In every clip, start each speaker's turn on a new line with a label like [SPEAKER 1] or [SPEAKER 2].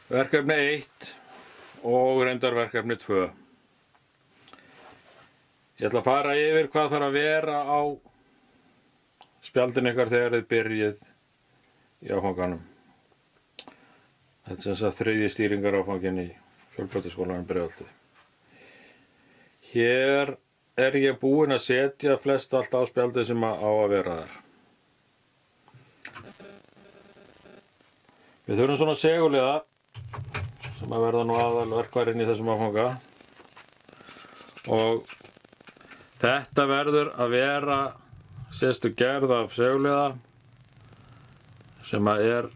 [SPEAKER 1] verkefni 1 og reyndar verkefni 2. Ég ætla að fara yfir hvað þarf að vera á spjaldinu ykkar þegar þið byrjið í áfanganum. Þetta er sem sagt 3. stýringaráfanginn í Fjölbrautaskólanum Breiðholti. Hér er ég búinn að setja flest allt á spjaldið sem á að vera þar. Við þurfum svona seguliða sem að verða nú aðalverkfærin í þessum áfanga og þetta verður að vera sérstök gerð af seguliða sem að er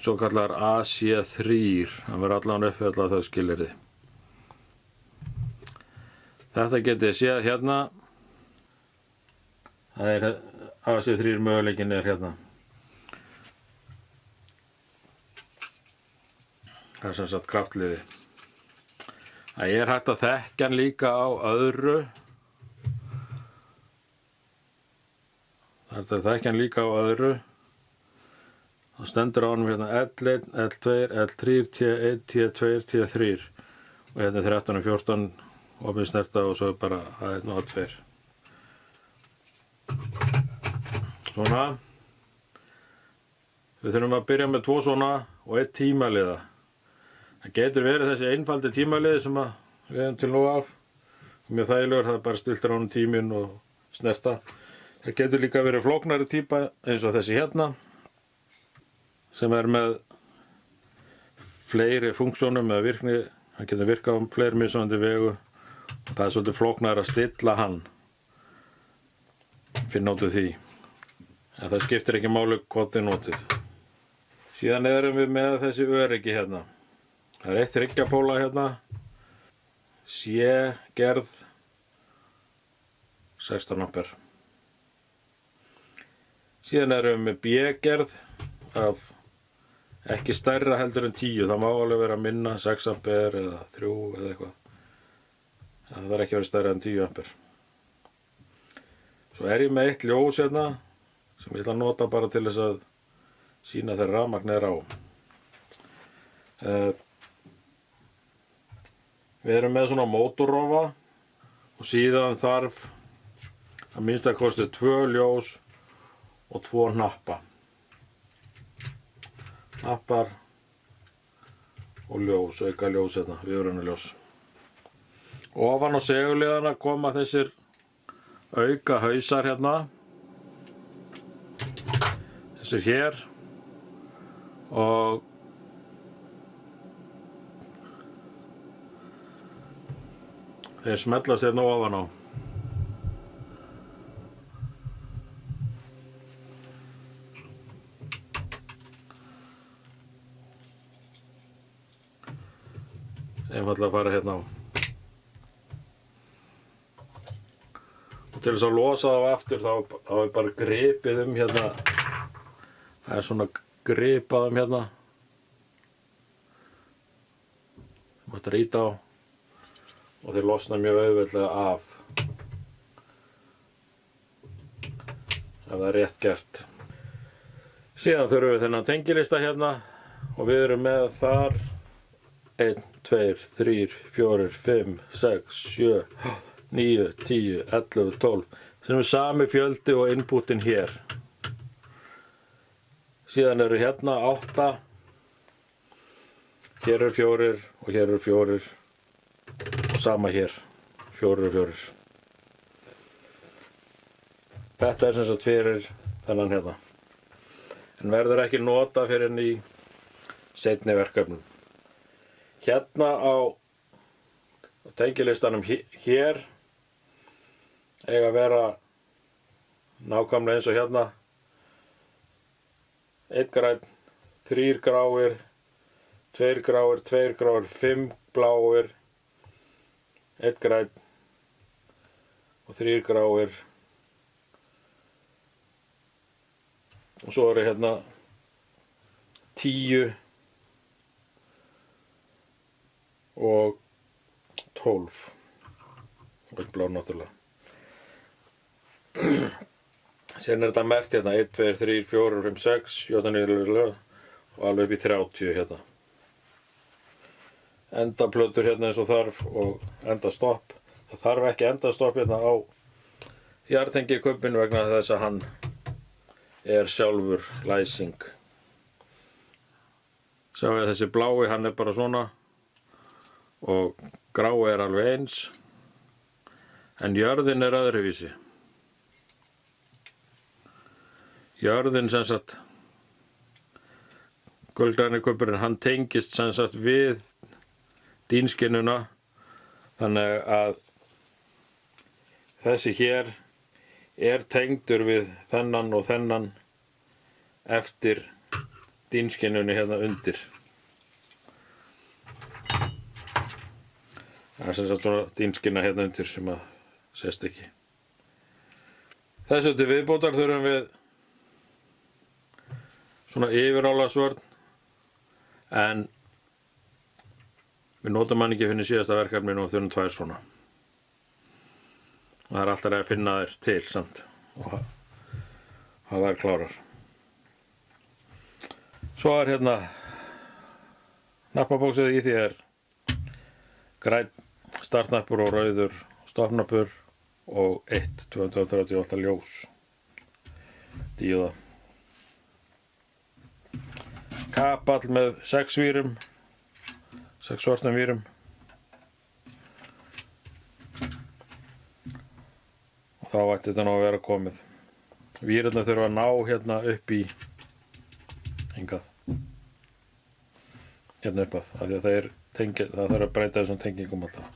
[SPEAKER 1] svo kallar AC3, hann verður allan uppfylla þau skilyrði. Þetta getið þið séð hérna, það er AC3 möguleikinn er hérna. Það er sem sagt kraftliði. Það er hægt að þekkja hann líka á öðru. Það er hægt að þekkja hann líka á öðru. Það stendur á honum hérna L1, L2, L3, T1, T2, T3. Og hérna 13 og 14 opið snerta og svo bara A1 og A2. Svona. Við þurfum að byrja með 2 svona og 1 tímaliða. Það getur verið þessi einfaldi tímaliði sem við hefum til nú af. Mjög þægilegur, það er bara stillt á honum tíminn og snerta. Það getur líka verið flóknari típa eins og þessi hérna, sem er með fleiri funksjónum eða virkni. Hann getur virkað á fleiri mismunandi vegu. Það er svolítið flóknari að stilla hann. Finna út úr því. En það skiptir ekki máli hvað þið notið. Síðan erum við með þessi öryggi hérna. Það er 1 þryggjapóla hérna, C-gerð, 16 ampere. Síðan erum við með B-gerð af ekki stærra heldur en 10, það má alveg vera minna, 6 ampere eða 3 eða eitthvað. Það þarf ekki að vera stærra en 10 ampere. Svo er ég með 1 ljós hérna, sem ég ætla að nota bara til þess að sýna þegar rafmagn er á. Við erum með svona mótorrofa og síðan þarf að minnsta kosti 2 ljós og 2 hnappa. Hnappar og ljós, auka ljós hérna, viðvörunarljós. Ofan á seguliðana koma þessir auka hausar hérna. Þessir hér og þeir smellast hérna ofan á. Einfaldlega að fara hérna á. Og til þess að losa þá aftur þá er bara gripið hérna. Það er svona gripað hérna. Það mátt rýta á. Og þeir losna mjög auðveldlega af ef það er rétt gert. Síðan þurfum við þennan tengilista hérna og við erum með þar 1, 2, 3, 4, 5, 6, 7, 9, 10, 11, 12 sem er sami fjöldi og inputin hér. Síðan eru hérna 8, hér eru 4 og hér eru 4. Sama hér, 4 og 4. Þetta er sem sagt fyrir þennan hérna. En verður ekki nota fyrir henni í seinni verkefnum. Hérna á tengilistanum hér eiga að vera nákvæmlega eins og hérna. 1 grænn, 3 gráir, 2 gráir, 2 gráir, 5 bláir, 1 grænn og 3 gráir og svo eru hérna 10 og 12 og 1 blár náttúrulega. Síðan er þetta merkt hérna 1, 2, 3, 4, 5, 6, 7, 8, 9, og alveg upp í 30 hérna. Endaplötur hérna eins og þarf og endastopp. Það þarf ekki endastopp hérna á jarðtengikubbinn vegna þess að hann er sjálfur læsing. Sjáum við þessi blái, hann er bara svona og grái er alveg eins en jörðin er öðruvísi. Jörðin sem sagt, gulgræni kubburinn, hann tengist sem sagt við dýnskinnuna þannig að þessi hér er tengdur við þennan og þennan eftir dýnskinnunni hérna undir. Það er sem sagt svona dýnskinna hérna undir sem að sést ekki. Þessu til viðbótar þurfum við svona yfirálasvörn en við notum hann ekki fyrir síðasta verkefninu og þurfum 2 svona. Það er alltaf að finna þér til samt og það var klárar. Svo er hérna nappabóksið, í því er grænn startnappur og rauður stoppnappur og 230 V ljós díóða. Kapall með 6 vírum, 6 svartum vírum. Og þá ætti þetta nú að vera komið. Vírarnir þurfa að ná hérna upp í hingað. Hérna upp að, af því að það þarf að breyta þessum tengingum alltaf.